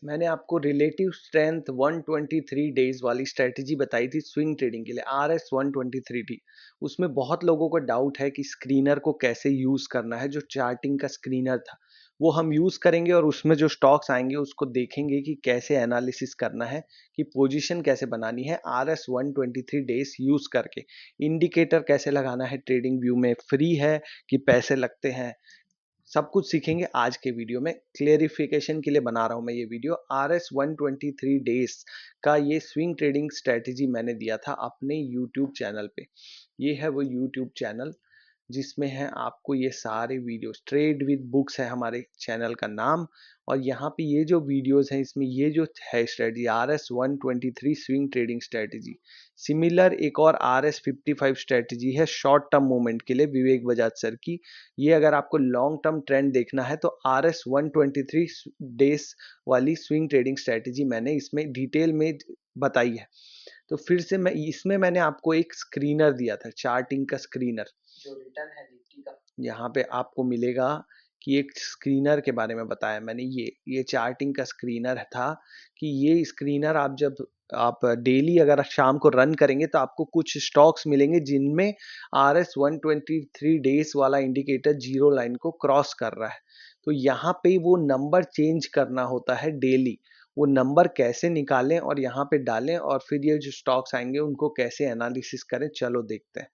मैंने आपको relative strength 123 days वाली स्ट्रेटजी बताई थी स्विंग ट्रेडिंग के लिए, RS123D। उसमें बहुत लोगों को डाउट है कि स्क्रीनर को कैसे यूज करना है। जो चार्टिंग का स्क्रीनर था वो हम यूज करेंगे और उसमें जो स्टॉक्स आएंगे उसको देखेंगे कि कैसे एनालिसिस करना है, कि पोजीशन कैसे बनानी है RS123 डेज यूज करके। इंडिकेटर कैसे लगाना है, ट्रेडिंग व्यू में फ्री है कि पैसे लगते हैं, सब कुछ सीखेंगे आज के वीडियो में। क्लेरिफिकेशन के लिए बना रहा हूं मैं ये वीडियो। RS123 डेज का ये स्विंग ट्रेडिंग स्ट्रेटेजी मैंने दिया था अपने यूट्यूब चैनल पे। ये है वो यूट्यूब चैनल जिसमें है आपको ये सारे वीडियोस। ट्रेड विद बुक्स है हमारे चैनल का नाम। और यहाँ पे ये जो वीडियोस हैं इसमें ये जो है strategy RS123 swing trading strategy, similar एक और RS55 स्ट्रेटजी है शॉर्ट टर्म मूवमेंट के लिए, विवेक बजाज सर की। ये अगर आपको लॉन्ग टर्म ट्रेंड देखना है तो RS123 डेज वाली स्विंग ट्रेडिंग स्ट्रेटजी मैंने इसमें डिटेल में बताई है। तो फिर से इसमें मैंने आपको एक स्क्रीनर दिया था, चार्टिंग का स्क्रीनर जो रिटर्न है निफ्टी का। यहाँ पे आपको मिलेगा कि एक स्क्रीनर के बारे में बताया मैंने। ये चार्टिंग का स्क्रीनर था कि ये स्क्रीनर आप डेली अगर शाम को रन करेंगे तो आपको कुछ स्टॉक्स मिलेंगे जिनमें RS123 डेज वाला इंडिकेटर जीरो लाइन को क्रॉस कर रहा है। तो यहाँ पे वो नंबर चेंज करना होता है डेली। वो नंबर कैसे निकालें और यहाँ पे डालें और फिर ये जो स्टॉक्स आएंगे उनको कैसे एनालिसिस करें, चलो देखते हैं।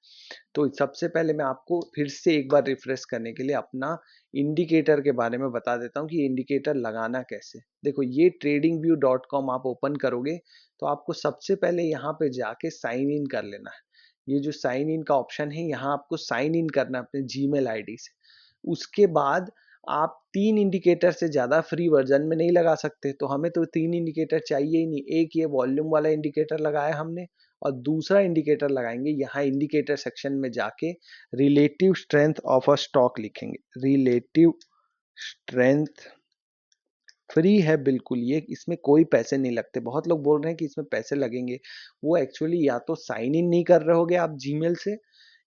तो सबसे पहले मैं आपको फिर से एक बार रिफ्रेश करने के लिए अपना इंडिकेटर के बारे में बता देता हूँ कि इंडिकेटर लगाना कैसे। देखो ये tradingview.com आप ओपन करोगे तो आपको सबसे पहले यहाँ पे जाके साइन इन कर लेना है। ये जो साइन इन का ऑप्शन है यहाँ आपको साइन इन करना है अपने जीमेल आईडी से। उसके बाद आप 3 इंडिकेटर से ज़्यादा फ्री वर्जन में नहीं लगा सकते, तो हमें तो 3 इंडिकेटर चाहिए ही नहीं। एक ये वॉल्यूम वाला इंडिकेटर लगाया हमने और दूसरा इंडिकेटर लगाएंगे यहाँ इंडिकेटर सेक्शन में जाके relative strength of a stock लिखेंगे। रिलेटिव स्ट्रेंथ फ्री है बिल्कुल, ये इसमें कोई पैसे नहीं लगते। बहुत लोग बोल रहे हैं कि इसमें पैसे लगेंगे, वो एक्चुअली या तो साइन इन नहीं कर रहे होगे आप जीमेल से,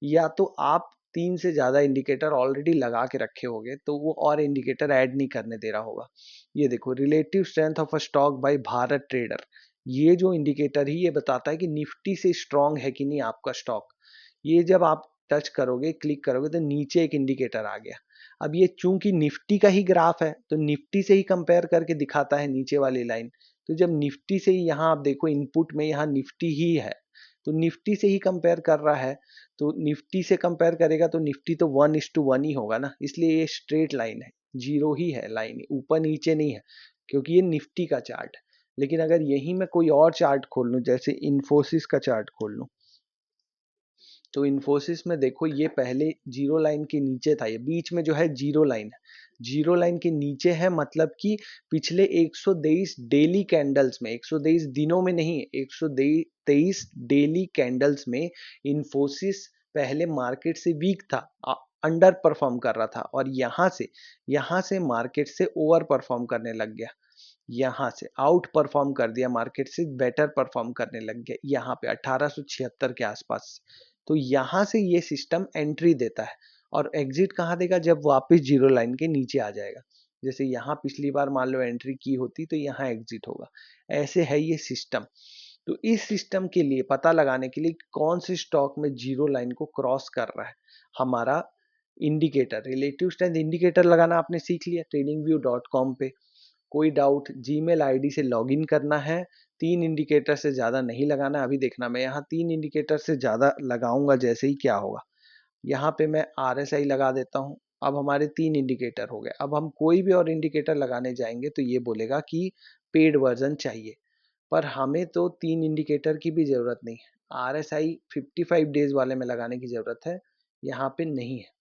या तो आप 3 से ज़्यादा इंडिकेटर ऑलरेडी लगा के रखे होगे तो वो और इंडिकेटर ऐड नहीं करने दे रहा होगा। ये देखो relative strength of a stock by Bharat Trader, ये जो इंडिकेटर ही ये बताता है कि निफ्टी से स्ट्रांग है कि नहीं आपका स्टॉक। ये जब आप टच करोगे, क्लिक करोगे तो नीचे एक इंडिकेटर आ गया। अब ये चूंकि निफ्टी का ही ग्राफ है तो निफ्टी से ही कंपेयर करके दिखाता है नीचे वाली लाइन। तो जब निफ्टी से ही यहाँ आप देखो इनपुट में यहाँ निफ्टी ही है, तो निफ्टी से ही कंपेयर कर रहा है। तो निफ्टी से कंपेयर करेगा तो निफ्टी तो 1:1 ही होगा ना, इसलिए ये स्ट्रेट लाइन है, जीरो ही है लाइन, ऊपर नीचे नहीं है, क्योंकि ये निफ्टी का चार्ट है। लेकिन अगर यही मैं कोई और चार्ट खोल लूँ, जैसे इन्फोसिस का चार्ट खोल लूँ, तो इन्फोसिस में देखो ये पहले जीरो लाइन के नीचे था, ये बीच में जो है जीरो लाइन है, जीरो लाइन के नीचे है, मतलब कि पिछले 123 डेली कैंडल्स में, 123 दिनों में नहीं, 123 डेली कैंडल्स में इन्फोसिस पहले मार्केट से वीक था, अंडर परफॉर्म कर रहा था, और यहाँ से मार्केट से ओवर परफॉर्म करने लग गया, यहाँ से आउट परफॉर्म कर दिया, मार्केट से बेटर परफॉर्म करने लग गया यहाँ पे 1876 के आसपास। तो यहाँ से ये सिस्टम एंट्री देता है और एग्जिट कहाँ देगा, जब वापस जीरो लाइन के नीचे आ जाएगा। जैसे यहाँ पिछली बार मान लो एंट्री की होती तो यहाँ एग्जिट होगा, ऐसे है ये सिस्टम। तो इस सिस्टम के लिए पता लगाने के लिए कौन से स्टॉक में जीरो लाइन को क्रॉस कर रहा है हमारा इंडिकेटर, रिलेटिव स्ट्रेंथ इंडिकेटर लगाना आपने सीख लिया tradingview.com पे। कोई डाउट, जीमेल आईडी से लॉगिन करना है, 3 इंडिकेटर से ज़्यादा नहीं लगाना। अभी देखना मैं यहाँ 3 इंडिकेटर से ज़्यादा लगाऊंगा जैसे ही क्या होगा, यहाँ पे मैं RSI लगा देता हूँ। अब हमारे 3 इंडिकेटर हो गए। अब हम कोई भी और इंडिकेटर लगाने जाएंगे तो ये बोलेगा कि पेड वर्जन चाहिए, पर हमें तो 3 इंडिकेटर की भी ज़रूरत नहीं है। RSI 55 डेज वाले में लगाने की ज़रूरत है, यहाँ पे नहीं है।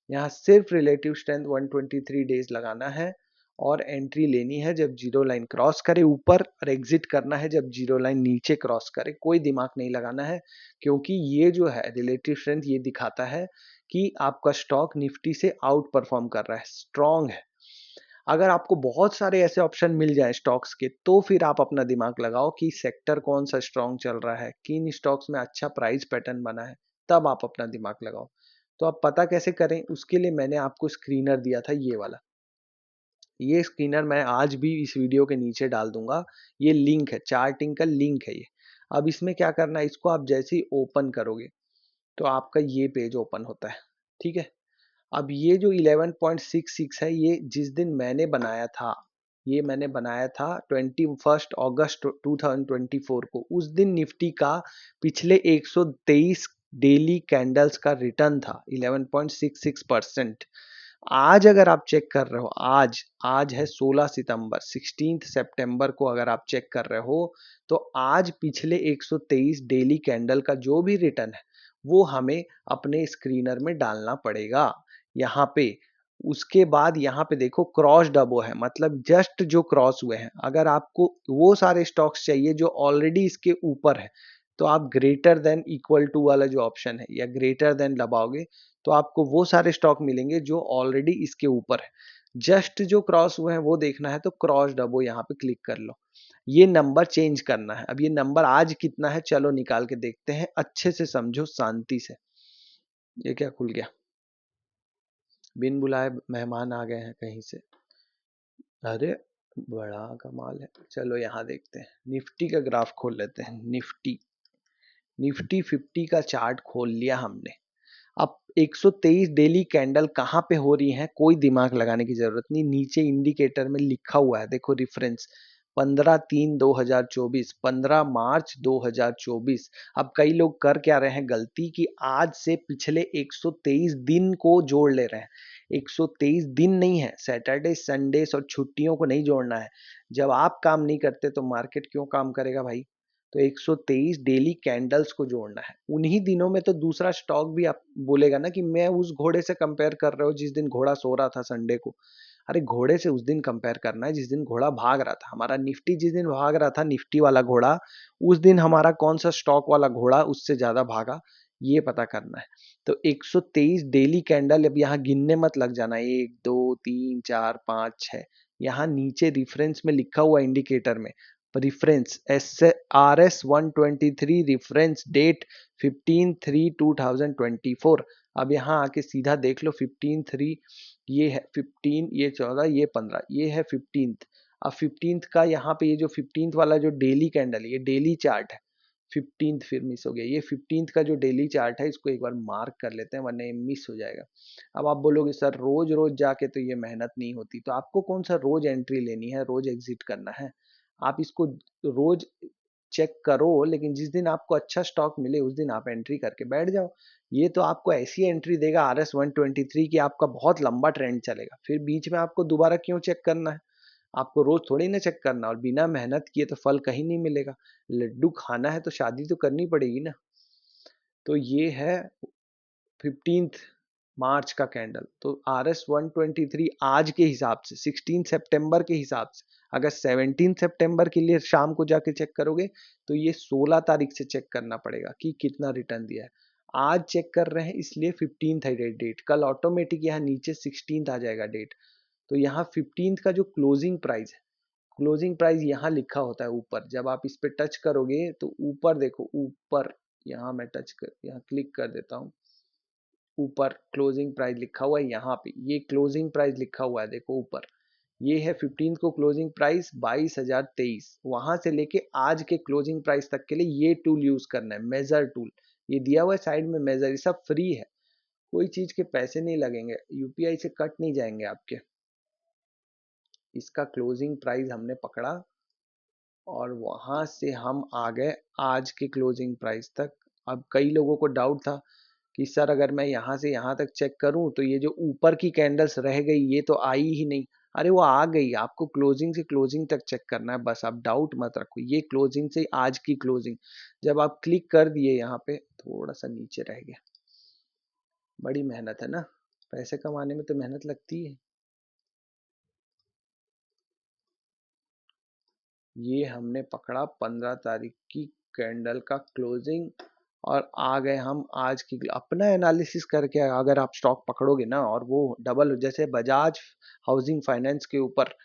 यहाँ सिर्फ रिलेटिव स्ट्रेंथ 123 डेज लगाना है और एंट्री लेनी है जब जीरो लाइन क्रॉस करे ऊपर, और एग्जिट करना है जब जीरो लाइन नीचे क्रॉस करे। कोई दिमाग नहीं लगाना है, क्योंकि ये जो है रिलेटिव स्ट्रेंथ ये दिखाता है कि आपका स्टॉक निफ्टी से आउट परफॉर्म कर रहा है, स्ट्रॉन्ग है। अगर आपको बहुत सारे ऐसे ऑप्शन मिल जाए स्टॉक्स के तो फिर आप अपना दिमाग लगाओ कि सेक्टर कौन सा स्ट्रॉन्ग चल रहा है, किन स्टॉक्स में अच्छा प्राइस पैटर्न बना है, तब आप अपना दिमाग लगाओ। तो आप पता कैसे करें, उसके लिए मैंने आपको स्क्रीनर दिया था ये वाला। ये स्क्रीनर मैं आज भी इस वीडियो के नीचे डाल दूंगा, ये लिंक है, चार्टिंग का लिंक है ये। अब इसमें क्या करना है, इसको आप जैसे ही ओपन करोगे तो आपका ये पेज ओपन होता है, ठीक है। अब ये जो 11.66 है, ये जिस दिन मैंने बनाया था, ये मैंने बनाया था 21 अगस्त 2024 को, उस दिन निफ्टी का पिछले 123 डेली कैंडल्स का रिटर्न था 11.66%। आज अगर आप चेक कर रहे हो, आज आज है 16 सितंबर, 16 सितंबर को अगर आप चेक कर रहे हो, तो आज पिछले 123 डेली कैंडल का जो भी रिटर्न है वो हमें अपने स्क्रीनर में डालना पड़ेगा यहाँ पे। उसके बाद यहाँ पे देखो क्रॉस डबो है, मतलब जस्ट जो क्रॉस हुए हैं। अगर आपको वो सारे स्टॉक्स चाहिए जो ऑलरेडी इसके ऊपर है, तो आप ग्रेटर देन इक्वल टू वाला जो ऑप्शन है या ग्रेटर देन दबाओगे तो आपको वो सारे स्टॉक मिलेंगे जो ऑलरेडी इसके ऊपर है। जस्ट जो क्रॉस हुए हैं वो देखना है तो क्रॉस डबो यहाँ पे क्लिक कर लो। ये नंबर चेंज करना है। अब ये नंबर आज कितना है, चलो निकाल के देखते हैं, अच्छे से समझो शांति से। ये क्या खुल गया, बिन बुलाए मेहमान आ गए हैं कहीं से। अरे बड़ा कमाल है। चलो यहाँ देखते हैं, निफ्टी का ग्राफ खोल लेते हैं। निफ्टी निफ्टी 50 का चार्ट खोल लिया हमने। अब 123 डेली कैंडल कहाँ पे हो रही है, कोई दिमाग लगाने की जरूरत नहीं। नीचे इंडिकेटर में लिखा हुआ है, देखो रेफरेंस 15/3/2024, 15 मार्च 2024। अब कई लोग कर क्या रहे हैं गलती, कि आज से पिछले 123 दिन को जोड़ ले रहे हैं। 123 दिन नहीं है, सैटरडे संडे और छुट्टियों को नहीं जोड़ना है। जब आप काम नहीं करते तो मार्केट क्यों काम करेगा भाई। तो 123 डेली कैंडल्स को जोड़ना है। उन्हीं दिनों में तो दूसरा स्टॉक भी आप बोलेगा ना कि मैं उस घोड़े से कंपेयर कर रहा हूँ जिस दिन घोड़ा सो रहा था संडे को। अरे घोड़े से उस दिन कंपेयर करना है जिस दिन घोड़ा भाग रहा था। हमारा निफ्टी जिस दिन भाग रहा था, निफ्टी वाला घोड़ा, उस दिन हमारा कौन सा स्टॉक वाला घोड़ा उससे ज्यादा भागा, ये पता करना है। तो 123 डेली कैंडल, अब यहाँ गिनने मत लग जाना, 1 2 3 4 5 6। यहाँ नीचे रिफरेंस में लिखा हुआ इंडिकेटर में, रिफरेंस RS 123 रिफरेंस डेट 15/3/2024। अब यहाँ आके सीधा देख लो 15/3, ये है 15, ये 14, ये 15, ये है 15th। अब 15th का यहाँ पे ये जो 15th वाला जो डेली कैंडल, ये डेली चार्ट है। 15th फिर मिस हो गया, ये 15th का जो डेली चार्ट है इसको एक बार मार्क कर लेते हैं वरना ये मिस हो जाएगा। अब आप बोलोगे सर रोज रोज जाके तो ये मेहनत नहीं होती, तो आपको कौन सा रोज एंट्री लेनी है, रोज एग्जिट करना है। आप इसको रोज चेक करो, लेकिन जिस दिन आपको अच्छा स्टॉक मिले उस दिन आप एंट्री करके बैठ जाओ। ये तो आपको ऐसी एंट्री देगा RS 123 की आपका बहुत लंबा ट्रेंड चलेगा, फिर बीच में आपको दोबारा क्यों चेक करना है। आपको रोज थोड़ी ना चेक करना, और बिना मेहनत किए तो फल कहीं नहीं मिलेगा। लड्डू खाना है तो शादी तो करनी पड़ेगी ना। तो ये है 15 मार्च का कैंडल। तो RS 123 आज के हिसाब से 16 सितंबर के हिसाब से, अगर 17 सितंबर के लिए शाम को जाके चेक करोगे तो ये 16 तारीख से चेक करना पड़ेगा कि कितना रिटर्न दिया है। आज चेक कर रहे हैं इसलिए 15 है डेट, कल ऑटोमेटिक यहाँ नीचे 16 आ जाएगा डेट। तो यहाँ 15 का जो क्लोजिंग प्राइस है, क्लोजिंग प्राइस यहाँ लिखा होता है ऊपर। जब आप इस पे टच करोगे तो ऊपर देखो, ऊपर यहाँ मैं टच कर, यहाँ क्लिक कर देता हूँ, ऊपर क्लोजिंग प्राइस लिखा हुआ है। यहाँ पे ये क्लोजिंग प्राइस लिखा हुआ है, देखो ऊपर, ये है 15 को क्लोजिंग प्राइस 22,023। वहां से लेके आज के क्लोजिंग प्राइस तक के लिए ये टूल यूज करना है, मेजर टूल। ये दिया हुआ है साइड में मेजर, ये सब फ्री है, कोई चीज के पैसे नहीं लगेंगे, यूपीआई से कट नहीं जाएंगे आपके। इसका क्लोजिंग प्राइस हमने पकड़ा और वहां से हम आ गए आज के क्लोजिंग प्राइस तक। अब कई लोगों को डाउट था कि सर अगर मैं यहाँ से यहाँ तक चेक करूं तो ये जो ऊपर की कैंडल्स रह गई ये तो आई ही नहीं। अरे वो आ गई, आपको क्लोजिंग से क्लोजिंग तक चेक करना है बस, आप डाउट मत रखो। ये क्लोजिंग से आज की क्लोजिंग, जब आप क्लिक कर दिए यहाँ पे, थोड़ा सा नीचे रह गया। बड़ी मेहनत है ना, पैसे कमाने में तो मेहनत लगती है। ये हमने पकड़ा 15 तारीख की कैंडल का क्लोजिंग, और आ गए हम आज की। अपना एनालिसिस करके अगर आप स्टॉक पकड़ोगे ना और वो डबल, जैसे बजाज हाउसिंग फाइनेंस के ऊपर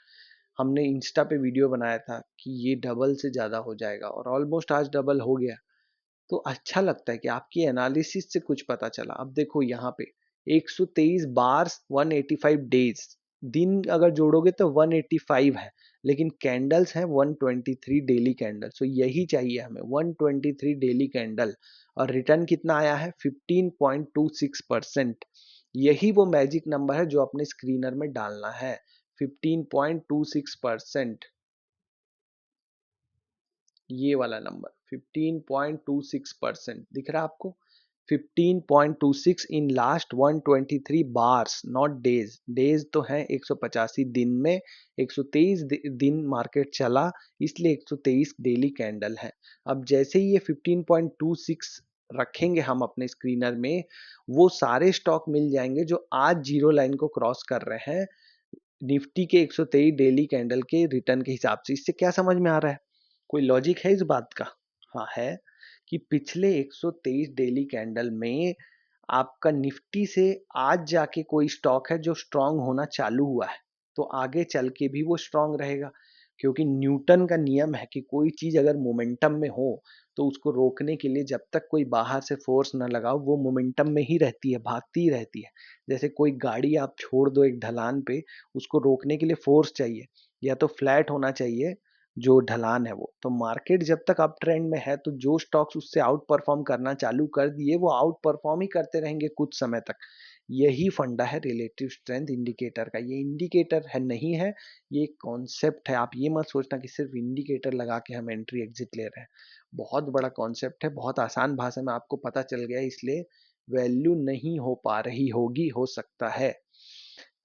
हमने इंस्टा पे वीडियो बनाया था कि ये डबल से ज्यादा हो जाएगा, और ऑलमोस्ट आज डबल हो गया। तो अच्छा लगता है कि आपकी एनालिसिस से कुछ पता चला। अब देखो यहाँ पे 123 बार्स 185 डेज, दिन अगर जोड़ोगे तो 185 है, लेकिन कैंडल्स हैं 123 डेली कैंडल। सो यही चाहिए हमें, 123 डेली कैंडल। और रिटर्न कितना आया है? 15.26%। यही वो मैजिक नंबर है जो अपने स्क्रीनर में डालना है, 15.26%। ये वाला नंबर 15.26% दिख रहा है आपको? 15.26 in last 123 bars, not days. Days तो है 185 दिन में, 123 दिन मार्केट चला, इसलिए 123 डेली कैंडल है। अब जैसे ही ये 15.26 रखेंगे हम अपने स्क्रीनर में, वो सारे स्टॉक मिल जाएंगे जो आज जीरो लाइन को क्रॉस कर रहे हैं निफ्टी के 123 डेली कैंडल के रिटर्न के हिसाब से। इससे क्या समझ में आ रहा है? कोई लॉजिक है इस बात का? हाँ है, कि पिछले 123 डेली कैंडल में आपका निफ्टी से आज जाके कोई स्टॉक है जो स्ट्रांग होना चालू हुआ है, तो आगे चल के भी वो स्ट्रांग रहेगा। क्योंकि न्यूटन का नियम है कि कोई चीज अगर मोमेंटम में हो तो उसको रोकने के लिए जब तक कोई बाहर से फोर्स न लगाओ वो मोमेंटम में ही रहती है, भागती ही रहती है। जैसे कोई गाड़ी आप छोड़ दो एक ढलान पे, उसको रोकने के लिए फोर्स चाहिए, या तो फ्लैट होना चाहिए जो ढलान है वो। तो मार्केट जब तक अप ट्रेंड में है तो जो स्टॉक्स उससे आउट परफॉर्म करना चालू कर दिए वो आउट परफॉर्म ही करते रहेंगे कुछ समय तक। यही फंडा है रिलेटिव स्ट्रेंथ इंडिकेटर का। ये इंडिकेटर है नहीं है, ये कॉन्सेप्ट है। आप ये मत सोचना कि सिर्फ इंडिकेटर लगा के हम एंट्री एग्जिट ले रहे हैं। बहुत बड़ा कॉन्सेप्ट है, बहुत आसान भाषा में आपको पता चल गया, इसलिए वैल्यू नहीं हो पा रही होगी, हो सकता है।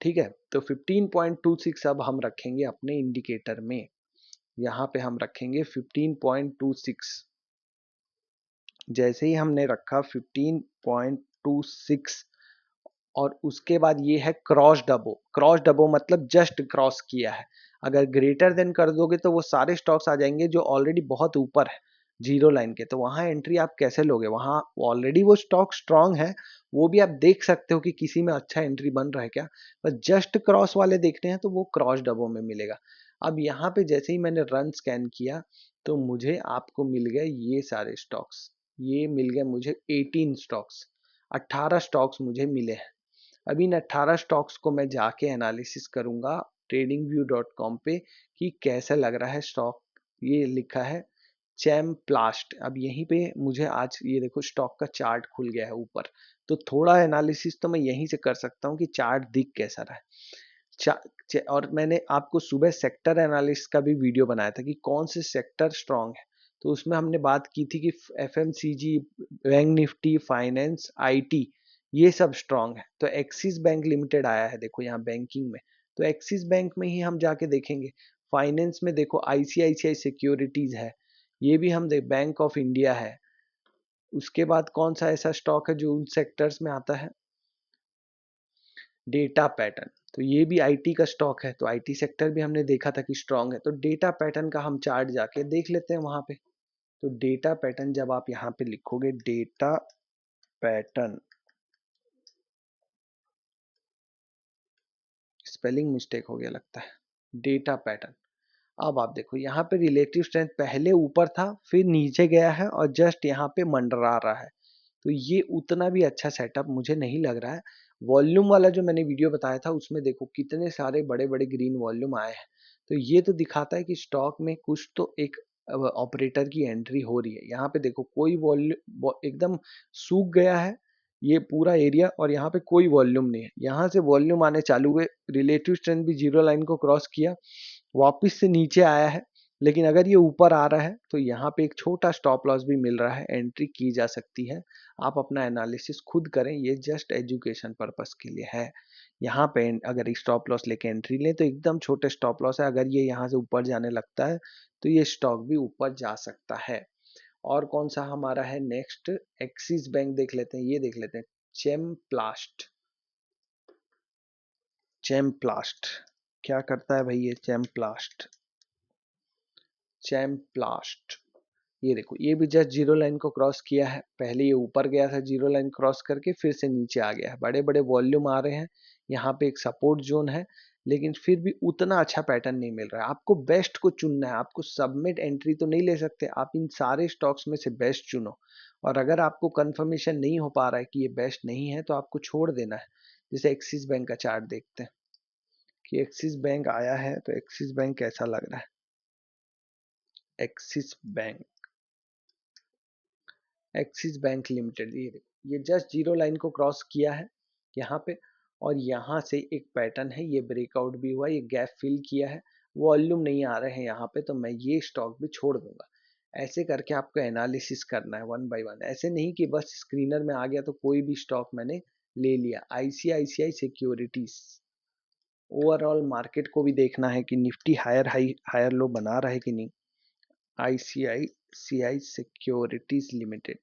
ठीक है, तो 15.26 अब हम रखेंगे अपने इंडिकेटर में। यहाँ पे हम रखेंगे 15.26। जैसे ही हमने रखा 15.26, और उसके बाद ये है क्रॉस डबो। क्रॉस डबो मतलब जस्ट क्रॉस किया है। अगर ग्रेटर देन कर दोगे तो वो सारे स्टॉक्स आ जाएंगे जो ऑलरेडी बहुत ऊपर है जीरो लाइन के, तो वहां एंट्री आप कैसे लोगे? वहां ऑलरेडी वो स्टॉक स्ट्रांग है, वो भी आप देख सकते हो कि किसी में अच्छा एंट्री बन रहा है क्या। बस जस्ट क्रॉस वाले देखने हैं तो वो क्रॉस डबो में मिलेगा। अब यहाँ पे जैसे ही मैंने रन स्कैन किया तो मुझे आपको मिल गए ये सारे स्टॉक्स। ये मिल गए मुझे 18 स्टॉक्स, 18 स्टॉक्स मुझे मिले हैं। अब इन 18 स्टॉक्स को मैं जाके एनालिसिस करूंगा tradingview.com पे कि कैसा लग रहा है स्टॉक। ये लिखा है चैम्प्लास्ट। अब यहीं पे मुझे आज ये देखो स्टॉक का चार्ट खुल गया है ऊपर, तो थोड़ा एनालिसिस तो मैं यहीं से कर सकता हूँ कि चार्ट दिख कैसा रहा है। और मैंने आपको सुबह सेक्टर एनालिसिस का भी वीडियो बनाया था कि कौन से सेक्टर स्ट्रांग है। तो उसमें हमने बात की थी कि FMCG, bank Nifty, finance, IT, ये सब स्ट्रांग है। तो एक्सिस बैंक लिमिटेड आया है देखो यहाँ बैंकिंग में, तो एक्सिस बैंक में ही हम जाके देखेंगे। फाइनेंस में देखो आईसीआईसीआई सिक्योरिटीज है, ये भी हम देख, बैंक ऑफ इंडिया है। उसके बाद कौन सा ऐसा स्टॉक है जो उन सेक्टर्स में आता है? Data pattern. तो ये भी आईटी का स्टॉक है, तो आईटी सेक्टर भी हमने देखा था कि स्ट्रांग है। तो डेटा पैटर्न का हम चार्ट जाके देख लेते हैं वहां पे। तो डेटा पैटर्न जब आप यहाँ पे लिखोगे डेटा पैटर्न, स्पेलिंग मिस्टेक हो गया लगता है, डेटा पैटर्न। अब आप देखो यहाँ पे रिलेटिव स्ट्रेंथ पहले ऊपर था, फिर नीचे गया है और जस्ट यहाँ पे मंडरा रहा है। तो ये उतना भी अच्छा सेटअप मुझे नहीं लग रहा है। वॉल्यूम वाला जो मैंने वीडियो बताया था उसमें देखो कितने सारे बड़े बड़े ग्रीन वॉल्यूम आए हैं। तो ये तो दिखाता है कि स्टॉक में कुछ तो एक ऑपरेटर की एंट्री हो रही है। यहाँ पे देखो कोई वॉल्यूम, एकदम सूख गया है ये पूरा एरिया, और यहाँ पे कोई वॉल्यूम नहीं है। यहाँ से वॉल्यूम आने चालू हुए, रिलेटिव स्ट्रेंथ भी जीरो लाइन को क्रॉस किया, वापस से नीचे आया है। लेकिन अगर ये ऊपर आ रहा है तो यहाँ पे एक छोटा स्टॉप लॉस भी मिल रहा है, एंट्री की जा सकती है। आप अपना एनालिसिस खुद करें, ये जस्ट एजुकेशन पर्पस के लिए है। यहाँ पे अगर स्टॉप लॉस लेके एंट्री लें तो एकदम छोटे स्टॉप लॉस है। अगर ये यहाँ से ऊपर जाने लगता है तो ये स्टॉक भी ऊपर जा सकता है। और कौन सा हमारा है नेक्स्ट? एक्सिस बैंक देख लेते हैं, ये देख लेते हैं चेमप्लास्ट। चेमप्लास्ट क्या करता है भाई ये चेमप्लास्ट? चैम्प्लास्ट, ये देखो ये भी जस्ट जीरो लाइन को क्रॉस किया है। पहले ये ऊपर गया था जीरो लाइन क्रॉस करके, फिर से नीचे आ गया है। बड़े बड़े वॉल्यूम आ रहे हैं, यहाँ पे एक सपोर्ट जोन है, लेकिन फिर भी उतना अच्छा पैटर्न नहीं मिल रहा है। आपको बेस्ट को चुनना है, आपको सबमिट एंट्री तो नहीं ले सकते। आप इन सारे स्टॉक्स में से बेस्ट चुनो, और अगर आपको कंफर्मेशन नहीं हो पा रहा है कि ये बेस्ट नहीं है तो आपको छोड़ देना है। जैसे एक्सिस बैंक का चार्ट देखते हैं कि एक्सिस बैंक आया है, तो एक्सिस बैंक कैसा लग रहा है। Axis bank, axis bank limited, ये देखो, ये जस्ट जीरो लाइन को क्रॉस किया है यहाँ पे, और यहाँ से एक पैटर्न है, ये ब्रेकआउट भी हुआ, ये गैप फिल किया है, वॉल्यूम नहीं आ रहे हैं यहाँ पे, तो मैं ये स्टॉक भी छोड़ दूंगा। ऐसे करके आपको एनालिसिस करना है वन बाय वन, ऐसे नहीं कि बस स्क्रीनर में आ गया तो कोई भी स्टॉक मैंने ले लिया। आईसीआईसीआई सिक्योरिटीज, ओवरऑल मार्केट को भी देखना है कि Nifty higher high higher low बना रहा है कि नहीं। आईसीआईसीआई सिक्योरिटीज लिमिटेड,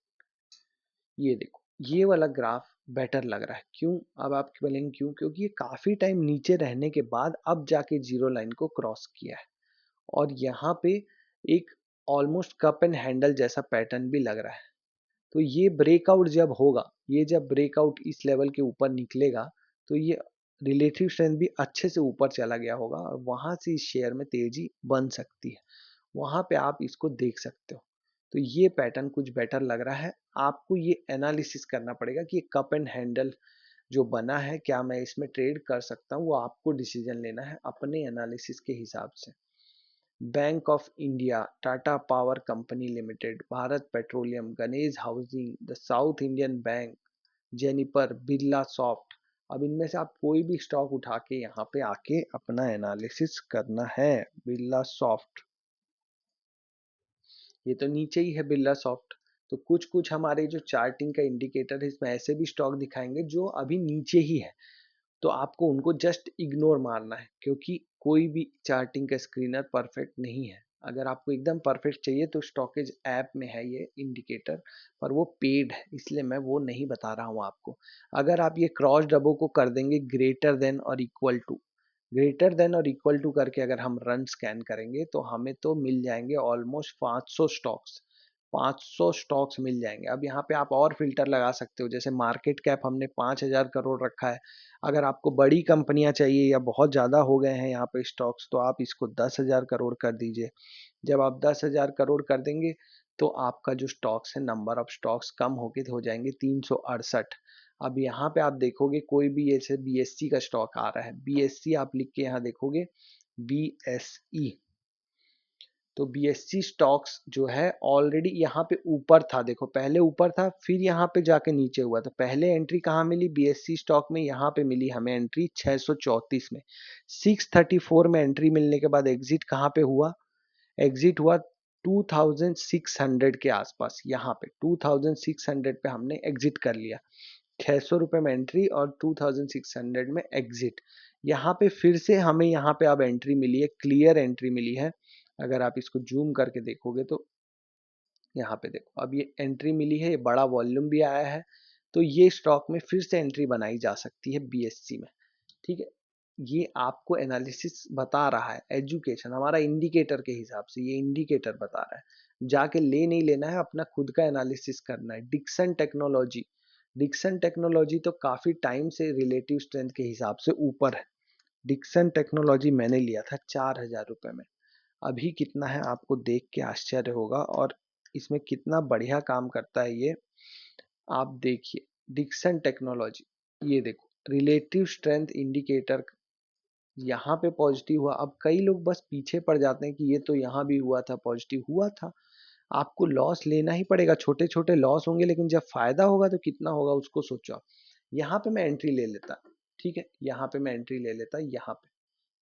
ये देखो, ये वाला ग्राफ बेटर लग रहा है। क्यों? अब आप बोलेंगे क्यों? क्योंकि ये काफी टाइम नीचे रहने के बाद अब जाके जीरो लाइन को क्रॉस किया है, और यहाँ पे एक ऑलमोस्ट कप एंड हैंडल जैसा पैटर्न भी लग रहा है। तो ये ब्रेकआउट जब होगा, ये जब ब्रेकआउट इस लेवल के ऊपर निकलेगा, तो ये रिलेटिव स्ट्रेंथ भी अच्छे से ऊपर चला गया होगा, और वहां से इस शेयर में तेजी बन सकती है। वहां पे आप इसको देख सकते हो। तो ये पैटर्न कुछ बेटर लग रहा है। आपको ये एनालिसिस करना पड़ेगा कि कप एंड हैंडल जो बना है, क्या मैं इसमें ट्रेड कर सकता हूँ, वो आपको डिसीजन लेना है अपने एनालिसिस के हिसाब से। Bank of India, Tata Power Company Limited, Bharat Petroleum, Ganesh Housing, the South Indian Bank, Juniper, Birla Soft. अब इनमें से आप कोई भी स्टॉक उठा के यहाँ पे आके अपना एनालिसिस करना है। बिरला सॉफ्ट, ये तो नीचे ही है बिरला सॉफ्ट। तो कुछ कुछ हमारे जो चार्टिंग का इंडिकेटर है, इसमें ऐसे भी स्टॉक दिखाएंगे जो अभी नीचे ही है, तो आपको उनको जस्ट इग्नोर मारना है, क्योंकि कोई भी चार्टिंग का स्क्रीनर परफेक्ट नहीं है। अगर आपको एकदम परफेक्ट चाहिए तो स्टॉकेज ऐप में है ये इंडिकेटर, पर वो पेड है, इसलिए मैं वो नहीं बता रहा हूँ आपको। अगर आप ये क्रॉस डबो को कर देंगे ग्रेटर देन और इक्वल टू, ग्रेटर देन और इक्वल टू करके अगर हम रन स्कैन करेंगे, तो हमें तो मिल जाएंगे ऑलमोस्ट 500 स्टॉक्स, 500 स्टॉक्स मिल जाएंगे। अब यहाँ पे आप और फिल्टर लगा सकते हो, जैसे मार्केट कैप हमने 5,000 करोड़ रखा है। अगर आपको बड़ी कंपनियां चाहिए या बहुत ज़्यादा हो गए हैं यहाँ पे स्टॉक्स, तो आप इसको 10,000 करोड़ कर दीजिए। जब आप 10,000 करोड़ कर देंगे, तो आपका जो स्टॉक्स है, नंबर ऑफ स्टॉक्स कम होके हो जाएंगे 368। अब यहाँ पे आप देखोगे कोई भी ऐसे बीएससी का स्टॉक आ रहा है, बीएससी आप लिख के यहाँ देखोगे, बीएसई, तो बीएससी स्टॉक्स जो है ऑलरेडी यहाँ पे ऊपर था, देखो पहले ऊपर था, फिर यहाँ पे जाके नीचे हुआ। तो पहले एंट्री कहाँ मिली बीएससी स्टॉक में? यहाँ पे मिली हमें एंट्री 634 में। 634 में एंट्री मिलने के बाद एग्जिट कहाँ पे हुआ? एग्जिट हुआ 2600 के आसपास, यहाँ पे 2600 पे हमने एग्जिट कर लिया। 600 रुपये में एंट्री और 2600 में एग्जिट। यहाँ पे फिर से हमें यहाँ पे अब एंट्री मिली है, क्लियर एंट्री मिली है। अगर आप इसको जूम करके देखोगे तो यहाँ पे देखो, अब ये एंट्री मिली है, ये बड़ा वॉल्यूम भी आया है, तो ये स्टॉक में फिर से एंट्री बनाई जा सकती है बीएससी में। ठीक है, ये आपको एनालिसिस बता रहा है, एजुकेशन हमारा इंडिकेटर के हिसाब से, ये इंडिकेटर बता रहा है। जाके ले नहीं लेना है, अपना खुद का एनालिसिस करना है। डिक्सन टेक्नोलॉजी, डिक्सन टेक्नोलॉजी तो काफी टाइम से रिलेटिव स्ट्रेंथ के हिसाब से ऊपर है। डिक्सन टेक्नोलॉजी मैंने लिया था 4,000 रुपये में, अभी कितना है आपको देख के आश्चर्य होगा, और इसमें कितना बढ़िया काम करता है ये आप देखिए। डिक्सन टेक्नोलॉजी, ये देखो रिलेटिव स्ट्रेंथ इंडिकेटर यहाँ पे पॉजिटिव हुआ। अब कई लोग बस पीछे पड़ जाते हैं कि ये तो यहाँ भी हुआ था, पॉजिटिव हुआ था। आपको लॉस लेना ही पड़ेगा, छोटे छोटे लॉस होंगे, लेकिन जब फायदा होगा तो कितना होगा उसको सोचो आप। यहाँ पे मैं एंट्री ले लेता, ठीक है, यहाँ पे मैं एंट्री ले लेता, यहाँ पे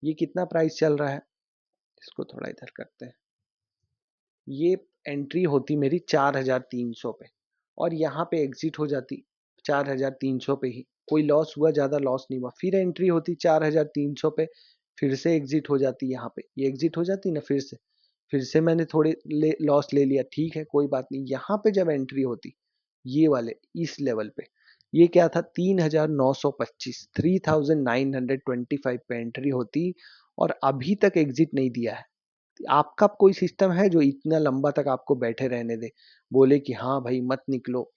ये कितना प्राइस चल रहा है, इसको थोड़ा इधर करते हैं। ये एंट्री होती मेरी 4,300 पे, और यहाँ पे एग्जिट हो जाती 4,300 पे ही, कोई लॉस हुआ, ज़्यादा लॉस नहीं हुआ। फिर एंट्री होती 4,300 पे, फिर से एग्जिट हो जाती, यहाँ पे ये एग्जिट हो जाती ना, फिर से मैंने थोड़े लॉस ले लिया, ठीक है कोई बात नहीं। यहाँ पे जब एंट्री होती ये वाले इस लेवल पे, ये क्या था 3,925, 3,925 पे एंट्री होती, और अभी तक एग्जिट नहीं दिया है। आपका कोई सिस्टम है जो इतना लंबा तक आपको बैठे रहने दे, बोले कि हाँ भाई मत निकलो,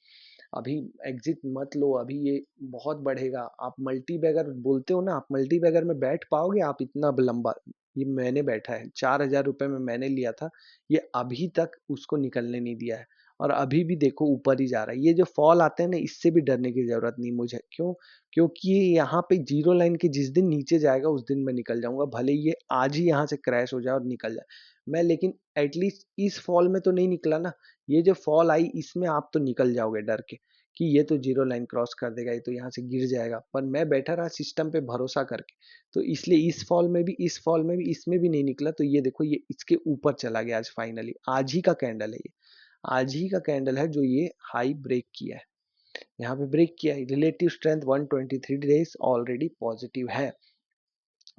अभी एग्जिट मत लो, अभी ये बहुत बढ़ेगा। आप मल्टी बैगर बोलते हो ना, आप मल्टी बैगर में बैठ पाओगे आप इतना लंबा? ये मैंने बैठा है, 4,000 रुपये में मैंने लिया था, ये अभी तक उसको निकलने नहीं दिया है। और अभी भी देखो ऊपर ही जा रहा है। ये जो फॉल आते हैं ना, इससे भी डरने की जरूरत नहीं मुझे। क्यों? क्योंकि यहाँ पे जीरो लाइन के जिस दिन नीचे जाएगा उस दिन मैं निकल जाऊंगा, भले ही ये आज ही यहाँ से क्रैश हो जाए और निकल जाए मैं, लेकिन एटलीस्ट इस फॉल में तो नहीं निकला ना। ये जो फॉल आई इसमें आप तो निकल जाओगे डर के कि ये तो जीरो लाइन क्रॉस कर देगा, ये तो यहाँ से गिर जाएगा, पर मैं बैठा रहा सिस्टम पे भरोसा करके। तो इसलिए इस फॉल में भी, इस फॉल में भी, इसमें भी नहीं निकला। तो ये देखो, ये इसके ऊपर चला गया आज फाइनली। आज ही का कैंडल है ये, आज ही का कैंडल है जो ये हाई ब्रेक किया है, यहाँ पे ब्रेक किया है। Relative strength 123 days already positive है।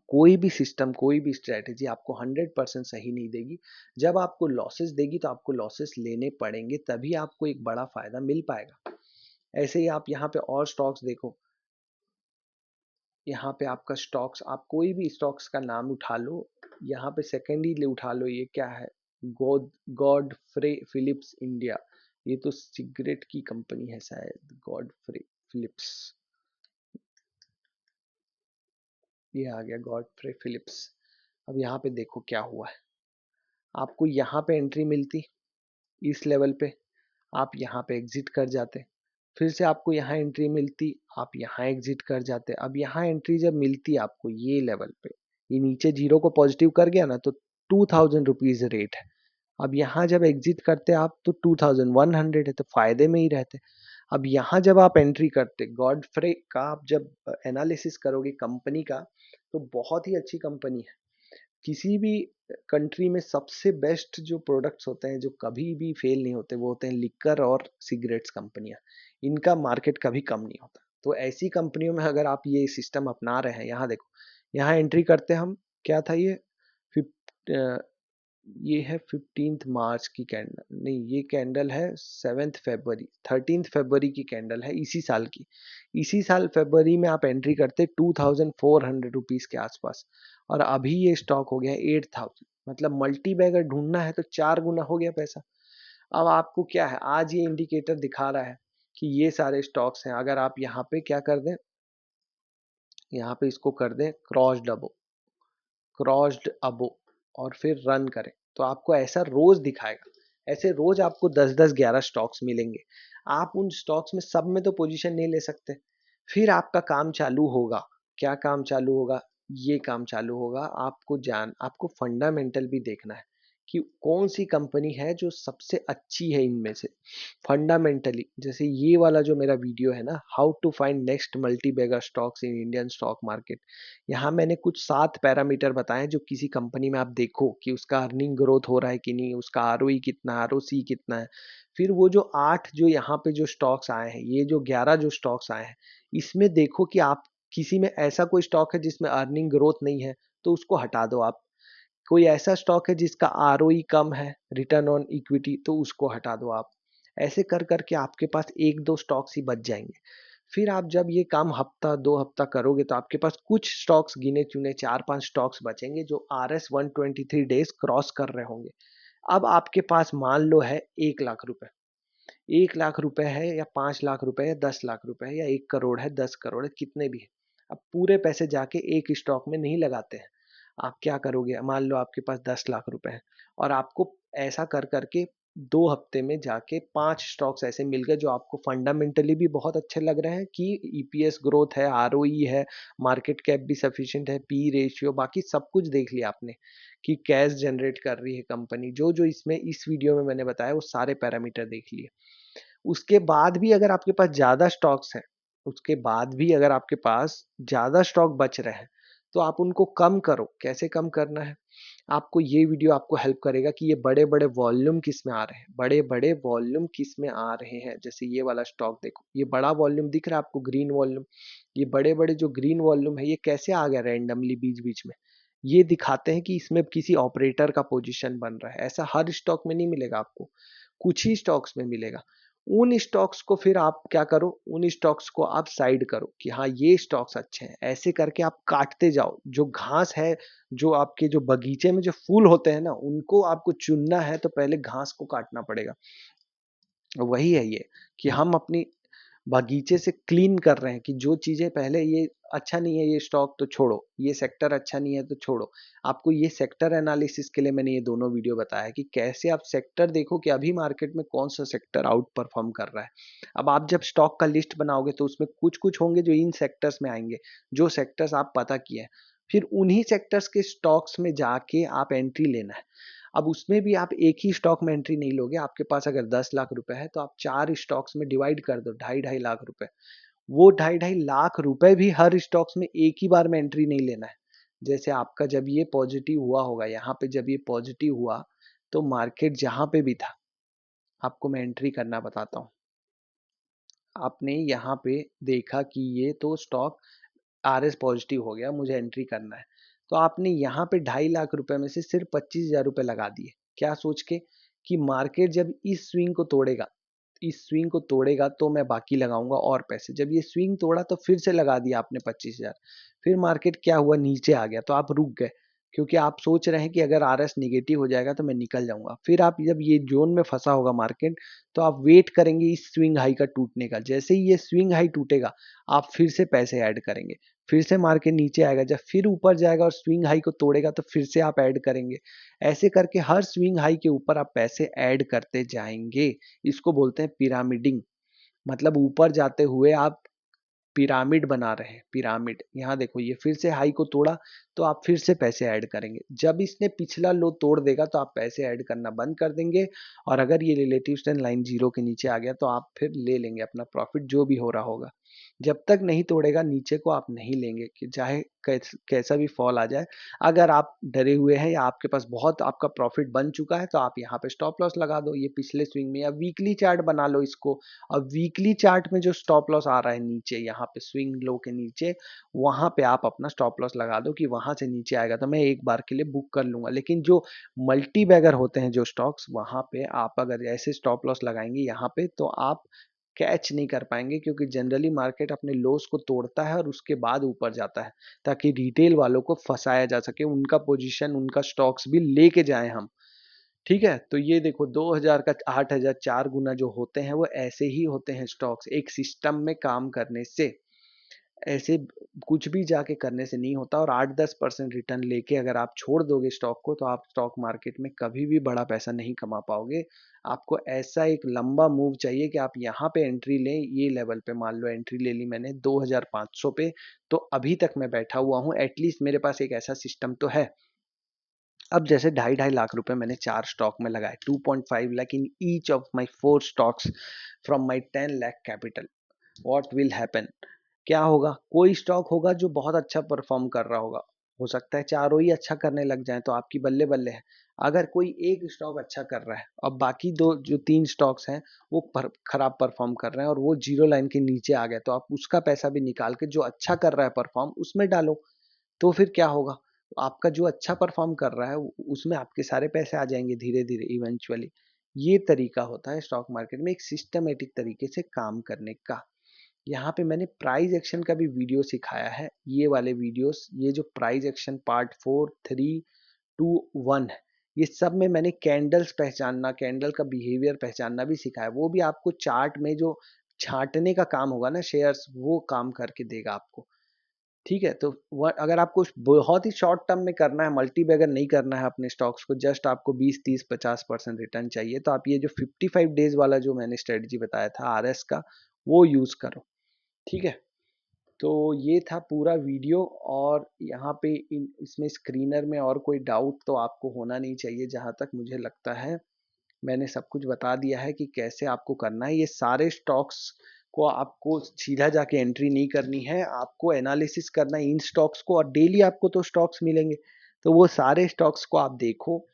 कोई भी सिस्टम, कोई भी स्ट्रेटेजी आपको 100% सही नहीं देगी। जब आपको लॉसेस देगी तो आपको लॉसेस लेने पड़ेंगे, तभी आपको एक बड़ा फायदा मिल पाएगा। ऐसे ही आप यहाँ पे और स्टॉक्स देखो, यहाँ पे आपका स्टॉक्स, आप कोई भी स्टॉक्स का नाम उठा लो, यहाँ पे सेकेंडली उठा लो, ये क्या है, गॉड गॉडफ्रे फिलिप्स इंडिया। ये तो सिगरेट की कंपनी है शायद, गॉडफ्रे फिलिप्स, ये आ गया गॉडफ्रे फिलिप्स। अब यहाँ पे देखो क्या हुआ है, आपको यहाँ पे एंट्री मिलती इस लेवल पे, आप यहाँ पे एग्जिट कर जाते, फिर से आपको यहाँ एंट्री मिलती, आप यहाँ एग्जिट कर जाते। अब यहाँ एंट्री जब मिलती आपको ये लेवल पे, ये नीचे जीरो को पॉजिटिव कर गया ना, तो 2000 रुपीज रेट है। अब यहाँ जब एग्जिट करते आप तो 2100 है, तो फायदे में ही रहते। अब यहाँ जब आप एंट्री करते, गॉडफ्रे का आप जब एनालिसिस करोगे कंपनी का, तो बहुत ही अच्छी कंपनी है। किसी भी कंट्री में सबसे बेस्ट जो प्रोडक्ट्स होते हैं, जो कभी भी फेल नहीं होते, वो होते हैं लिकर और सिगरेट्स कंपनियां। इनका मार्केट कभी कम नहीं होता। तो ऐसी कंपनियों में अगर आप ये सिस्टम अपना रहे हैं, यहाँ देखो, यहाँ एंट्री करते हम, क्या था ये, ये है 15 मार्च की कैंडल, नहीं ये कैंडल है 7 फरवरी, 13 फरवरी की कैंडल है इसी साल की। इसी साल फरवरी में आप एंट्री करते 2400 रुपीज के आसपास, और अभी ये स्टॉक हो गया 8000। मतलब मल्टी बैगर ढूंढना है तो 4 गुना हो गया पैसा। अब आपको क्या है, आज ये इंडिकेटर दिखा रहा है कि ये सारे स्टॉक्स हैं। अगर आप यहाँ पे क्या कर दें, यहाँ पे इसको कर दें क्रॉस्ड अबो और फिर रन करें, तो आपको ऐसा रोज दिखाएगा। ऐसे रोज आपको 10-10 11 स्टॉक्स मिलेंगे। आप उन स्टॉक्स में सब में तो पोजीशन नहीं ले सकते। फिर आपका काम चालू होगा, क्या काम चालू होगा, ये काम चालू होगा, आपको फंडामेंटल भी देखना है कि कौन सी कंपनी है जो सबसे अच्छी है इनमें से फंडामेंटली। जैसे ये वाला जो मेरा वीडियो है ना, how to find next multibagger stocks in Indian stock market, यहाँ मैंने कुछ 7 पैरामीटर बताए जो किसी कंपनी में आप देखो कि उसका अर्निंग ग्रोथ हो रहा है कि नहीं, उसका आरओई कितना है, आरओसी कितना है। फिर वो जो 8 जो यहाँ पे जो स्टॉक्स आए हैं, ये जो 11 जो स्टॉक्स आए हैं, इसमें देखो कि आप किसी में ऐसा कोई स्टॉक है जिसमें अर्निंग ग्रोथ नहीं है, तो उसको हटा दो आप। कोई ऐसा स्टॉक है जिसका आरओई कम है, रिटर्न ऑन इक्विटी, तो उसको हटा दो आप। ऐसे कर करके आपके पास 1-2 स्टॉक्स ही बच जाएंगे। फिर आप जब ये काम हफ्ता 2 हफ्ता करोगे तो आपके पास कुछ स्टॉक्स गिने चुने 4-5 स्टॉक्स बचेंगे जो RS 123 डेज क्रॉस कर रहे होंगे। अब आपके पास मान लो है 1 लाख रुपए, 1 लाख रुपए है या 5 लाख रुपए या 10 लाख रुपए है या 1 करोड़ है, 10 करोड़ है, कितने भी है। अब पूरे पैसे जाके एक स्टॉक में नहीं लगाते हैं। आप क्या करोगे, मान लो आपके पास 10 लाख रुपए है और आपको ऐसा कर करके 2 हफ्ते में जाके 5 स्टॉक्स ऐसे मिल गए जो आपको फंडामेंटली भी बहुत अच्छे लग रहे हैं कि ईपीएस ग्रोथ है, आरओई है, मार्केट कैप भी सफिशिएंट है, पी रेशियो, बाकी सब कुछ देख लिया आपने कि कैश जनरेट कर रही है कंपनी। जो जो इसमें इस वीडियो में मैंने बताया वो सारे पैरामीटर देख लिए। उसके बाद भी अगर आपके पास ज़्यादा स्टॉक्स हैं, उसके बाद भी अगर आपके पास ज़्यादा स्टॉक बच रहे हैं, तो आप उनको कम करो। कैसे कम करना है, आपको ये वीडियो आपको हेल्प करेगा कि ये बड़े-बड़े वॉल्यूम किस में आ रहे हैं, बड़े-बड़े वॉल्यूम किस में आ रहे हैं। जैसे ये वाला स्टॉक देखो, ये बड़ा वॉल्यूम दिख रहा है आपको, ग्रीन वॉल्यूम। ये बड़े-बड़े जो ग्रीन वॉल्यूम है, ये कैसे आ गया रैंडमली बीच-बीच में? ये दिखाते हैं कि इसमें किसी ऑपरेटर का पोजीशन बन रहा है। ऐसा हर स्टॉक में नहीं मिलेगा आपको, कुछ ही स्टॉक्स में मिलेगा। उन स्टॉक्स को फिर आप क्या करो, उन स्टॉक्स को आप साइड करो कि हाँ ये स्टॉक्स अच्छे हैं। ऐसे करके आप काटते जाओ। जो घास है, जो आपके जो बगीचे में जो फूल होते हैं ना, उनको आपको चुनना है तो पहले घास को काटना पड़ेगा। वही है ये कि हम अपनी बगीचे से क्लीन कर रहे हैं कि जो चीज़ें पहले ये अच्छा नहीं है ये स्टॉक तो छोड़ो, ये सेक्टर अच्छा नहीं है तो छोड़ो। आपको ये सेक्टर एनालिसिस के लिए मैंने ये दोनों वीडियो बताया है कि कैसे आप सेक्टर देखो कि अभी मार्केट में कौन-सा सेक्टर आउट परफ़ॉर्म कर रहा है। अब आप जब स्टॉक का लिस्ट बनाओगे तो उसमें कुछ-कुछ होंगे जो इन सेक्टर्स में आएँगे, जो सेक्टर्स आप पता किए हैं। फिर उन्हीं सेक्टर्स के स्टॉक्स में जाके आप एंट्री लेना है। अब उसमें भी आप एक ही स्टॉक में एंट्री नहीं लोगे, आपके पास अगर 10 लाख रुपए है तो आप 4 स्टॉक्स में डिवाइड कर दो, ढाई ढाई लाख रुपए। वो ढाई ढाई लाख रुपए भी हर स्टॉक्स में एक ही बार में एंट्री नहीं लेना है। जैसे आपका जब ये पॉजिटिव हुआ होगा, यहाँ पे जब ये पॉजिटिव हुआ, तो मार्केट जहाँ पे भी था, आपको मैं एंट्री करना बताता हूँ। आपने यहाँ पे देखा कि ये तो स्टॉक आरएस पॉजिटिव हो गया, मुझे एंट्री करना है। तो आपने यहाँ पे 2.5 लाख रुपए में से सिर्फ 25,000 रुपए लगा दिए। क्या सोच के कि मार्केट जब इस स्विंग को तोड़ेगा, इस स्विंग को तोड़ेगा तो मैं बाकी लगाऊंगा और पैसे। जब ये स्विंग तोड़ा तो फिर से लगा दिया आपने 25,000। फिर मार्केट क्या हुआ, नीचे आ गया तो आप रुक गए, क्योंकि आप सोच रहे हैं कि अगर आरएस निगेटिव हो जाएगा तो मैं निकल जाऊंगा। फिर आप जब ये जोन में फंसा होगा मार्केट, तो आप वेट करेंगे इस स्विंग हाई का टूटने का। जैसे ही ये स्विंग हाई टूटेगा, आप फिर से पैसे ऐड करेंगे। फिर से मार्केट नीचे आएगा, जब फिर ऊपर जाएगा और स्विंग हाई को तोड़ेगा तो फिर से आप ऐड करेंगे। ऐसे करके हर स्विंग हाई के ऊपर आप पैसे ऐड करते जाएंगे। इसको बोलते हैं पिरामिडिंग। मतलब ऊपर जाते हुए आप पिरामिड बना रहे हैं, पिरामिड। यहाँ देखो ये फिर से हाई को तोड़ा तो आप फिर से पैसे ऐड करेंगे। जब इसने पिछला लो तोड़ देगा तो आप पैसे ऐड करना बंद कर देंगे, और अगर ये रिलेटिव स्टैंड लाइन जीरो के नीचे आ गया तो आप फिर ले लेंगे अपना प्रॉफिट जो भी हो रहा होगा। जब तक नहीं तोड़ेगा नीचे को आप नहीं लेंगे, कि चाहे कैसा भी फॉल आ जाए। अगर आप डरे हुए हैं या आपके पास बहुत आपका प्रॉफिट बन चुका है तो आप यहाँ पे स्टॉप लॉस लगा दो, ये पिछले स्विंग में, या वीकली चार्ट बना लो इसको। अब वीकली चार्ट में जो स्टॉप लॉस आ रहा है नीचे, यहाँ पे स्विंग लो के नीचे, वहां पे आप अपना स्टॉप लॉस लगा दो कि वहां से नीचे आएगा तो मैं एक बार के लिए बुक कर लूंगा। लेकिन जो मल्टी बैगर होते हैं जो स्टॉक्स, वहां पे आप अगर ऐसे स्टॉप लॉस लगाएंगे यहाँ पे तो आप कैच नहीं कर पाएंगे, क्योंकि जनरली मार्केट अपने लोस को तोड़ता है और उसके बाद ऊपर जाता है, ताकि रिटेल वालों को फंसाया जा सके, उनका पोजीशन, उनका स्टॉक्स भी लेके जाएं हम। ठीक है, तो ये देखो 2000 का 8000 4 गुना जो होते हैं वो ऐसे ही होते हैं स्टॉक्स, एक सिस्टम में काम करने से। ऐसे कुछ भी जाके करने से नहीं होता, और 8-10% रिटर्न लेके अगर आप छोड़ दोगे स्टॉक को तो आप स्टॉक मार्केट में कभी भी बड़ा पैसा नहीं कमा पाओगे। आपको ऐसा एक लंबा मूव चाहिए कि आप यहाँ पे एंट्री लें, ये लेवल पे मान लो एंट्री ले ली मैंने 2500 पे, तो अभी तक मैं बैठा हुआ हूँ, एटलीस्ट मेरे पास एक ऐसा सिस्टम तो है। अब जैसे ढाई ढाई लाख रुपए मैंने 4 स्टॉक में लगाए, 2.5 lakh in each of my 4 stocks from my 10 lakh capital. What will happen, क्या होगा, कोई स्टॉक होगा जो बहुत अच्छा परफॉर्म कर रहा होगा, हो सकता है चारों ही अच्छा करने लग जाए तो आपकी बल्ले बल्ले है। अगर कोई एक स्टॉक अच्छा कर रहा है और बाकी दो जो 3 स्टॉक्स हैं वो खराब परफॉर्म कर रहे हैं और वो जीरो लाइन के नीचे आ गए, तो आप उसका पैसा भी निकाल के जो अच्छा कर रहा है परफॉर्म उसमें डालो। तो फिर क्या होगा, आपका जो अच्छा परफॉर्म कर रहा है उसमें आपके सारे पैसे आ जाएंगे धीरे धीरे इवेंचुअली। ये तरीका होता है स्टॉक मार्केट में एक सिस्टमेटिक तरीके से काम करने का। यहाँ पे मैंने प्राइस एक्शन का भी वीडियो सिखाया है, ये वाले वीडियोस, ये जो प्राइस एक्शन पार्ट 4, 3, 2, 1 है, ये सब में मैंने कैंडल्स पहचानना, कैंडल का बिहेवियर पहचानना भी सिखाया। वो भी आपको चार्ट में जो छांटने का काम होगा ना शेयर्स, वो काम करके देगा आपको। ठीक है, तो अगर आपको बहुत ही शॉर्ट टर्म में करना है, मल्टी बैगर नहीं करना है अपने स्टॉक्स को, जस्ट आपको 20, 30, 50% रिटर्न चाहिए, तो आप ये जो 55 डेज वाला जो मैंने स्ट्रेटजी बताया था आरएस का, वो यूज करो। ठीक है, तो ये था पूरा वीडियो। और यहाँ पे इसमें स्क्रीनर में और कोई डाउट तो आपको होना नहीं चाहिए, जहाँ तक मुझे लगता है मैंने सब कुछ बता दिया है कि कैसे आपको करना है। ये सारे स्टॉक्स को आपको सीधा जाके एंट्री नहीं करनी है, आपको एनालिसिस करना है इन स्टॉक्स को, और डेली आपको तो स्टॉक्स मिलेंगे, तो वो सारे स्टॉक्स को आप देखो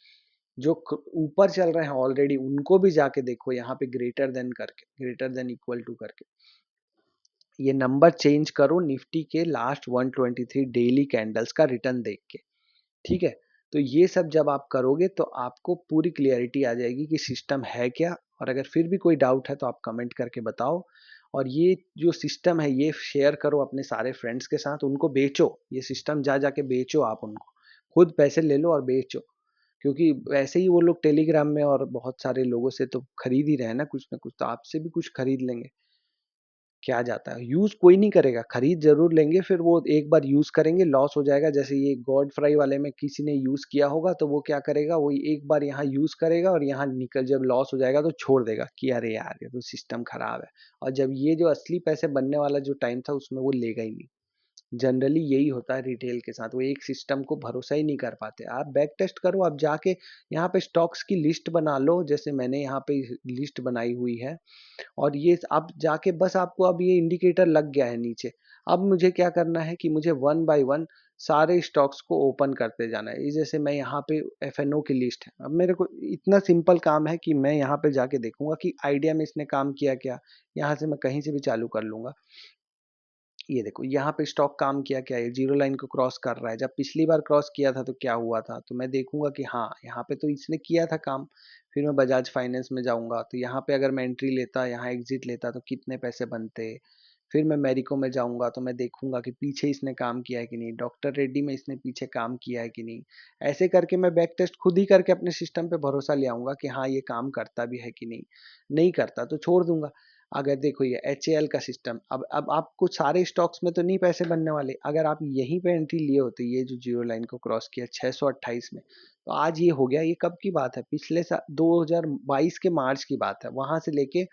जो ऊपर चल रहे हैं ऑलरेडी, उनको भी जाके देखो यहाँ पे ग्रेटर देन करके, ग्रेटर देन इक्वल टू करके ये नंबर चेंज करो निफ्टी के लास्ट 123 डेली कैंडल्स का रिटर्न देख के। ठीक है, तो ये सब जब आप करोगे तो आपको पूरी क्लियरिटी आ जाएगी कि सिस्टम है क्या। और अगर फिर भी कोई डाउट है तो आप कमेंट करके बताओ। और ये जो सिस्टम है ये शेयर करो अपने सारे फ्रेंड्स के साथ, उनको बेचो, ये सिस्टम जा जाके बेचो, आप उनको खुद पैसे ले लो और बेचो, क्योंकि वैसे ही वो लोग टेलीग्राम में और बहुत सारे लोगों से तो खरीद ही रहे हैं ना कुछ तो आपसे भी कुछ खरीद लेंगे। क्या जाता है, यूज कोई नहीं करेगा, खरीद जरूर लेंगे, फिर वो एक बार यूज करेंगे लॉस हो जाएगा। जैसे ये गॉड फ्राई वाले में किसी ने यूज किया होगा तो वो क्या करेगा, वो एक बार यहाँ यूज करेगा और यहाँ निकल जब लॉस हो जाएगा तो छोड़ देगा कि अरे यार ये तो सिस्टम खराब है। और जब ये जो असली पैसे बनने वाला जो टाइम था उसमें वो लेगा ही नहीं। जनरली यही होता है रिटेल के साथ, वो एक सिस्टम को भरोसा ही नहीं कर पाते। आप बैक टेस्ट करो, आप जाके यहाँ पे स्टॉक्स की लिस्ट बना लो, जैसे मैंने यहाँ पे लिस्ट बनाई हुई है। और ये अब जाके बस आपको अब ये इंडिकेटर लग गया है नीचे। अब मुझे क्या करना है कि मुझे वन बाय वन सारे स्टॉक्स को ओपन करते जाना है। ये जैसे मैं यहाँ पे एफएनओ की लिस्ट है, अब मेरे को इतना सिंपल काम है कि मैं यहाँ पे जाके देखूंगा कि आइडिया में इसने काम किया क्या। यहाँ से मैं कहीं से भी चालू कर लूंगा। ये देखो यहाँ पे स्टॉक काम किया क्या, ये जीरो लाइन को क्रॉस कर रहा है, जब पिछली बार क्रॉस किया था तो क्या हुआ था, तो मैं देखूंगा कि हाँ यहाँ पे तो इसने किया था काम। फिर मैं बजाज फाइनेंस में जाऊंगा, तो यहाँ पे अगर मैं एंट्री लेता, यहाँ एग्जिट लेता तो कितने पैसे बनते। फिर मैं मैरिको में जाऊंगा तो मैं देखूंगा कि पीछे इसने काम किया है कि नहीं, डॉक्टर रेड्डी में इसने पीछे काम किया है कि नहीं। ऐसे करके मैं बैक टेस्ट खुद ही करके अपने सिस्टम पे भरोसा ले आऊंगा कि हाँ ये काम करता भी है कि नहीं। नहीं करता तो छोड़ दूंगा। अगर देखो ये HAL का सिस्टम, अब आपको सारे स्टॉक्स में तो नहीं पैसे बनने वाले, अगर आप यहीं पे एंट्री लिए होते, ये जो जीरो लाइन को क्रॉस किया 628 में, तो आज ये हो गया। ये कब की बात है, पिछले साल 2022 के मार्च की बात है, वहां से लेके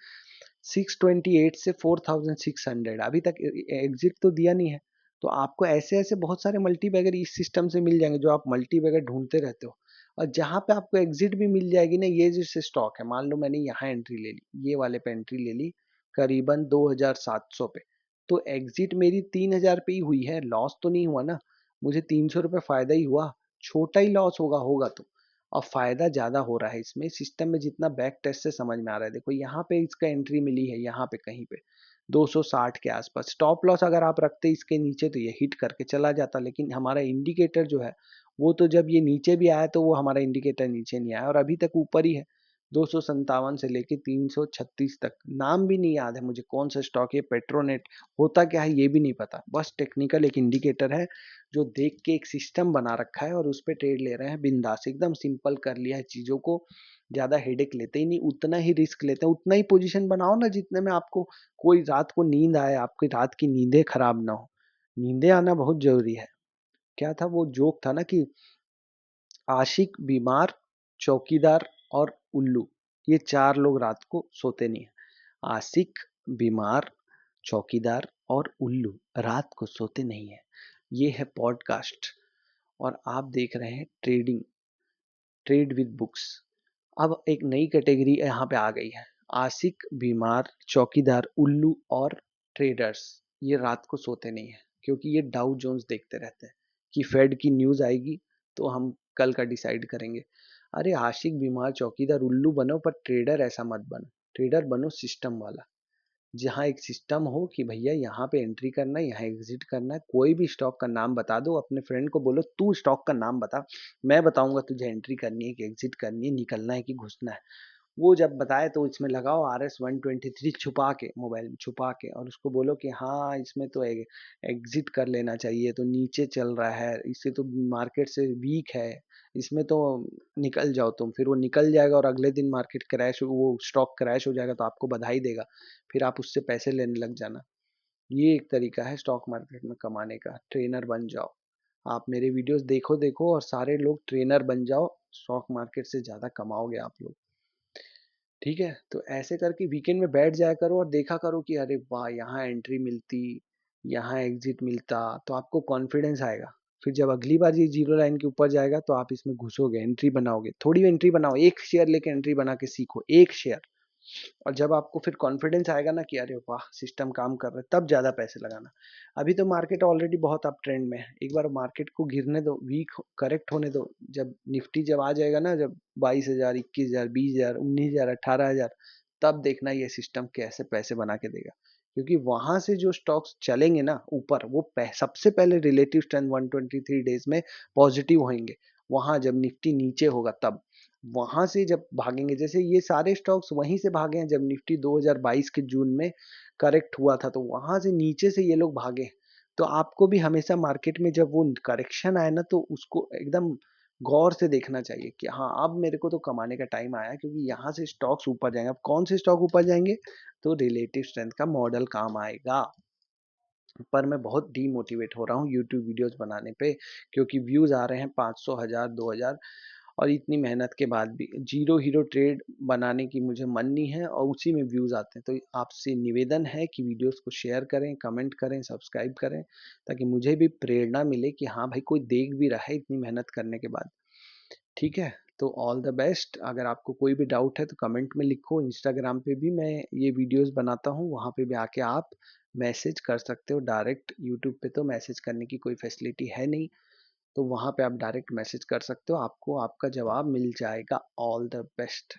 628 से 4600 अभी तक एग्जिट तो दिया नहीं है। तो आपको ऐसे ऐसे बहुत सारे मल्टी बैगर इस सिस्टम से मिल जाएंगे जो आप मल्टी बैगर ढूंढते रहते हो। और जहां पे आपको एग्जिट भी मिल जाएगी ना, ये जैसे स्टॉक है, मान लो मैंने यहाँ एंट्री ले ली, ये वाले पे एंट्री ले ली करीबन 2700 पे, तो एग्जिट मेरी 3000 पे ही हुई है, लॉस तो नहीं हुआ ना। मुझे 300 रुपये फायदा ही हुआ। छोटा ही लॉस होगा तो। और फायदा ज्यादा हो रहा है इसमें सिस्टम में, जितना बैक टेस्ट से समझ में आ रहा है। देखो यहाँ पे इसका एंट्री मिली है, यहाँ पे कहीं पे 260 के आसपास। स्टॉप लॉस अगर आप रखते इसके नीचे तो ये हिट करके चला जाता, लेकिन हमारा इंडिकेटर जो है वो तो जब ये नीचे भी आया तो वो हमारा इंडिकेटर नीचे नहीं आया और अभी तक ऊपर ही है। 257 से लेके 336 तक। नाम भी नहीं याद है मुझे कौन सा स्टॉक है, पेट्रोनेट होता क्या है ये भी नहीं पता, बस टेक्निकल एक इंडिकेटर है जो देख के एक सिस्टम बना रखा है और उस पर ट्रेड ले रहे हैं बिंदास, एकदम सिंपल कर लिया है चीजों को। ज्यादा हेडेक लेते ही नहीं, उतना ही रिस्क लेते हैं, उतना ही पोजीशन बनाओ ना जितने में आपको कोई रात को नींद आए, आपकी रात की नींदें खराब ना हो। नींदें आना बहुत जरूरी है। क्या था वो जोक था ना कि आशिक, बीमार, चौकीदार और उल्लू, ये चार लोग रात को सोते नहीं है। आशिक, बीमार, चौकीदार और उल्लू रात को सोते नहीं है। ये है पॉडकास्ट और आप देख रहे हैं ट्रेडिंग, ट्रेड विद बुक्स। अब एक नई कैटेगरी यहाँ पे आ गई है, आशिक, बीमार, चौकीदार, उल्लू और ट्रेडर्स। ये रात को सोते नहीं है क्योंकि ये डाउ जोन्स देखते रहते हैं कि फेड की न्यूज आएगी तो हम कल का डिसाइड करेंगे। अरे आशिक, बीमार, चौकीदार, उल्लू बनो पर ट्रेडर ऐसा मत बनो। ट्रेडर बनो सिस्टम वाला, जहाँ एक सिस्टम हो कि भैया यहाँ पे एंट्री करना है, यहाँ एग्जिट करना है। कोई भी स्टॉक का नाम बता दो, अपने फ्रेंड को बोलो तू स्टॉक का नाम बता, मैं बताऊंगा तुझे एंट्री करनी है कि एग्जिट करनी है, निकलना है कि घुसना है। वो जब बताए तो इसमें लगाओ RS-123 छुपा के, मोबाइल में छुपा के, और उसको बोलो कि हाँ इसमें तो एग्जिट कर लेना चाहिए, तो नीचे चल रहा है, इससे तो मार्केट से वीक है, इसमें तो निकल जाओ तुम। फिर वो निकल जाएगा और अगले दिन मार्केट क्रैश, वो स्टॉक क्रैश हो जाएगा तो आपको बधाई देगा, फिर आप उससे पैसे लेने लग जाना। ये एक तरीका है स्टॉक मार्केट में कमाने का। ट्रेनर बन जाओ, आप मेरे वीडियोस देखो देखो और सारे लोग ट्रेनर बन जाओ, स्टॉक मार्केट से ज़्यादा कमाओगे आप लोग। ठीक है, तो ऐसे करके वीकेंड में बैठ जाया करो और देखा करो कि अरे वाह यहाँ एंट्री मिलती, यहाँ एग्जिट मिलता, तो आपको कॉन्फिडेंस आएगा। फिर जब अगली बार ये जीरो लाइन के ऊपर जाएगा तो आप इसमें घुसोगे, एंट्री बनाओगे, थोड़ी एंट्री बनाओ, एक शेयर लेके एंट्री बना के सीखो, एक शेयर। और जब आपको फिर कॉन्फिडेंस आएगा ना कि अरे वाह सिस्टम काम कर रहा है, तब ज्यादा पैसे लगाना। अभी तो मार्केट ऑलरेडी बहुत अप ट्रेंड में है, एक बार मार्केट को गिरने दो, वीक करेक्ट होने दो। जब निफ्टी जब आ जाएगा ना, जब 22,000, 21,000, 20,000, 19,000, 18,000, तब देखना ये सिस्टम कैसे पैसे बना के देगा। क्योंकि वहां से जो स्टॉक्स चलेंगे ना ऊपर, वो सबसे पहले रिलेटिव स्ट्रेंथ 123 डेज में पॉजिटिव होंगे। वहां जब निफ्टी नीचे होगा तब, वहां से जब भागेंगे, जैसे ये सारे स्टॉक्स वहीं से भागे हैं जब निफ्टी 2022 के जून में करेक्ट हुआ था, तो वहां से नीचे से ये लोग भागे। तो आपको भी हमेशा मार्केट में जब वो करेक्शन आए ना तो उसको एकदम गौर से देखना चाहिए कि हाँ, अब मेरे को तो कमाने का टाइम आया, क्योंकि यहाँ से स्टॉक्स ऊपर जाएँगे। अब कौन से स्टॉक ऊपर जाएँगे? तो रिलेटिव स्ट्रेंथ का मॉडल काम आएगा। पर मैं बहुत डीमोटिवेट हो रहा हूँ यूट्यूब वीडियोज़ बनाने पे, क्योंकि व्यूज़ आ रहे हैं 500, 1000, 2000, और इतनी मेहनत के बाद भी ज़ीरो हीरो ट्रेड बनाने की मुझे मन नहीं है, और उसी में व्यूज़ आते हैं। तो आपसे निवेदन है कि वीडियोज़ को शेयर करें, कमेंट करें, सब्सक्राइब करें, ताकि मुझे भी प्रेरणा मिले कि हाँ भाई, कोई देख भी रहा है इतनी मेहनत करने के बाद। ठीक है? तो ऑल द बेस्ट। अगर आपको कोई भी डाउट है तो कमेंट में लिखो। इंस्टाग्राम पे भी मैं ये वीडियोज़ बनाता हूँ, वहाँ पे भी आके आप मैसेज कर सकते हो डायरेक्ट। यूट्यूब पे तो मैसेज करने की कोई फैसिलिटी है नहीं, तो वहाँ पे आप डायरेक्ट मैसेज कर सकते हो, आपको आपका जवाब मिल जाएगा। All the best.